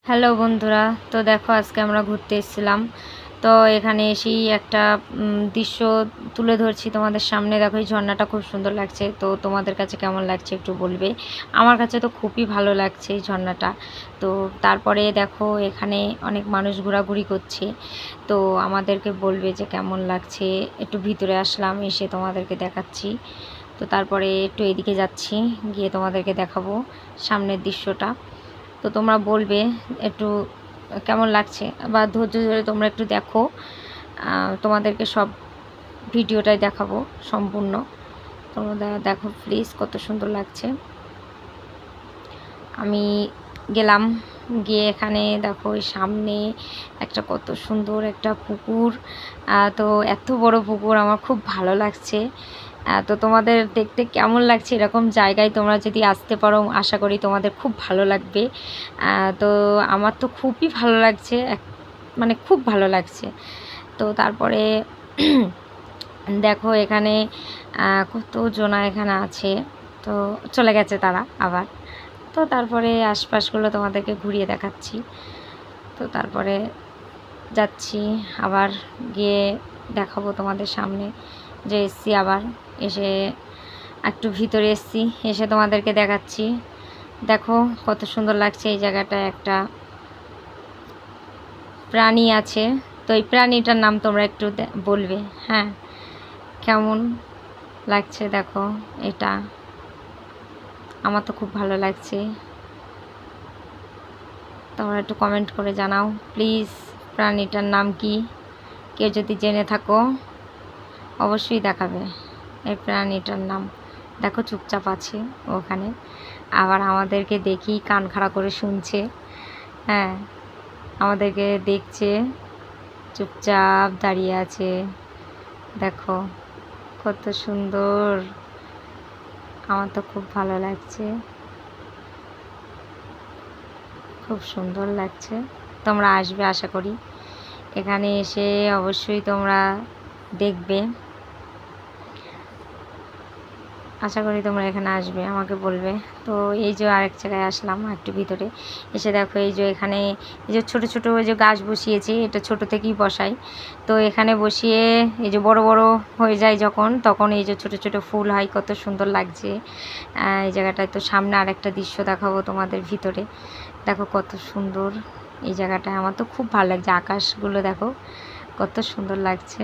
Hello বন্ধুরা, তো দেখো আজকে আমরা ঘুরতে এসেছিলাম। তো এখানে এসেই একটা দৃশ্য তুলে ধরছি তোমাদের সামনে। দেখো এই ঝর্ণাটা খুব সুন্দর লাগছে। তো তোমাদের কাছে কেমন লাগছে একটু বলবে। আমার কাছে তো খুবই ভালো লাগছে এই ঝর্ণাটা। তো তারপরে দেখো এখানে অনেক মানুষ ঘোরাঘুরি করছে। তো আমাদেরকে বলবে যে কেমন লাগছে। একটু ভিতরে আসলাম, এসে তোমাদেরকে দেখাচ্ছি। তো তারপরে একটু এদিকে যাচ্ছি, গিয়ে তোমাদেরকে দেখাবো সামনের দৃশ্যটা। তো তোমরা বলবে একটু কেমন লাগছে, বা ধৈর্য ধরে তোমরা একটু দেখো। তোমাদেরকে সব ভিডিওটাই দেখাবো সম্পূর্ণ। তোমরা দেখো প্লিজ, কত সুন্দর লাগছে। আমি গেলাম, গিয়ে এখানে দেখো ওই সামনে একটা কত সুন্দর একটা পুকুর। তো এত বড় পুকুর, আমার খুব ভালো লাগছে। তো তোমাদের দেখতে কেমন লাগছে এরকম জায়গায় তোমরা যদি আসতে পারো, আশা করি তোমাদের খুব ভালো লাগবে। তো আমার তো খুবই ভালো লাগছে, মানে খুব ভালো লাগছে। তো তারপরে দেখো এখানে কত জনা এখানে আছে। তো চলে গেছে তারা আবার। তো তারপরে আশপাশগুলো তোমাদেরকে ঘুরিয়ে দেখাচ্ছি। তো তারপরে যাচ্ছি আবার, গিয়ে দেখাবো তোমাদের সামনে যে এসছি। আবার এসে একটু ভিতরে এসছি, এসে তোমাদেরকে দেখাচ্ছি। দেখো কত সুন্দর লাগছে এই জায়গাটায়। একটা প্রাণী আছে, তো এই প্রাণীটার নাম তোমরা একটু বলবে। হ্যাঁ, কেমন লাগছে দেখো এটা। আমার তো খুব ভালো লাগছে। তোমরা একটু কমেন্ট করে জানাও প্লিজ, প্রাণীটার নাম কি। কেউ যদি জেনে থাকো অবশ্যই দেখাবে এই প্রাণীটার নাম। দেখো চুপচাপ আছে ওখানে, আবার আমাদেরকে দেখি কান খাড়া করে শুনছে। হ্যাঁ, আমাদেরকে দেখছে, চুপচাপ দাঁড়িয়ে আছে। দেখো কত সুন্দর, আমার তো খুব ভালো লাগছে, খুব সুন্দর লাগছে। তোমরা আসবে আশা করি, এখানে এসে অবশ্যই তোমরা দেখবে। আশা করি তোমরা এখানে আসবে, আমাকে বলবে। তো এই যে আরেক জায়গায় আসলাম একটু ভিতরে, এসে দেখো এই যে এখানে এই যে ছোটো ছোটো ওই যে গাছ বসিয়েছি, এটা ছোট থেকেই বসাই। তো এখানে বসিয়ে এই যে বড় বড় হয়ে যায় যখন, তখন এই যে ছোট ছোট ফুল হয়, কত সুন্দর লাগছে এই জায়গাটায়। তো সামনে আরেকটা দৃশ্য দেখাবো তোমাদের ভিতরে। দেখো কত সুন্দর এই জায়গাটায়, আমার তো খুব ভালো লাগছে। আকাশগুলো দেখো কত সুন্দর লাগছে।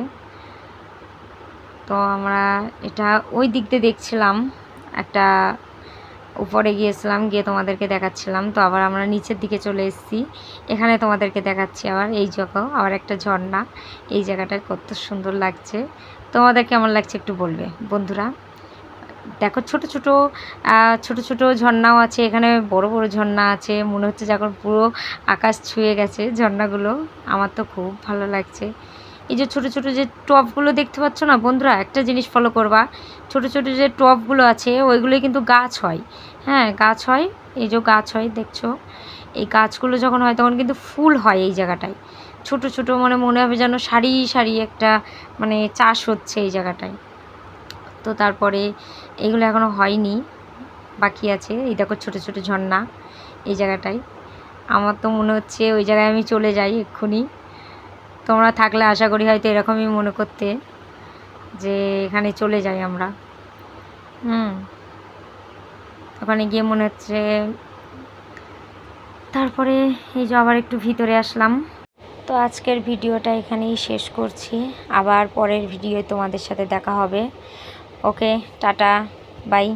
তো আমরা এটা ওই দিক দিয়ে দেখছিলাম, একটা উপরে গিয়েছিলাম, গিয়ে তোমাদেরকে দেখাচ্ছিলাম। তো আবার আমরা নিচের দিকে চলে এসেছি, এখানে তোমাদেরকে দেখাচ্ছি আবার। এই জায়গাও আবার একটা ঝর্ণা, এই জায়গাটায় কত সুন্দর লাগছে। তোমাদের কেমন লাগছে একটু বলবে বন্ধুরা। দেখো ছোট ছোট ছোট ছোট ঝর্ণাও আছে এখানে, বড় বড় ঝর্ণা আছে। মনে হচ্ছে যখন পুরো আকাশ ছুঁয়ে গেছে ঝর্ণাগুলো। আমার তো খুব ভালো লাগছে। এই যে ছোট ছোট যে টবগুলো দেখতে পাচ্ছ না বন্ধুরা, একটা জিনিস ফলো করবা। ছোট ছোট যে টবগুলো আছে ওইগুলোই কিন্তু গাছ হয়। হ্যাঁ, গাছ হয়। এই যে গাছ হয় দেখছো, এই গাছগুলো যখন হয় তখন কিন্তু ফুল হয় এই জায়গাটায়। ছোট ছোট মানে মনে হবে যেন সারি সারি একটা মানে চাষ হচ্ছে এই জায়গাটায়। তো তারপরে এগুলো এখনও হয়নি, বাকি আছে। এই দেখো ছোট ছোট ঝর্ণা এই জায়গাটায়। আমার তো মনে হচ্ছে ওই জায়গায় আমি চলে যাই এক্ষুনি। তোমরা থাকলে আশা করি হয়তো এরকমই মনে করতে, যে এখানে চলে যাই আমরা। ওখানে গিয়ে মনে হচ্ছে। তারপরে এই যে আবার একটু ভিতরে আসলাম। তো আজকের ভিডিওটা এখানেই শেষ করছি, আবার পরের ভিডিওয় তোমাদের সাথে দেখা হবে। ওকে, টাটা, বাই।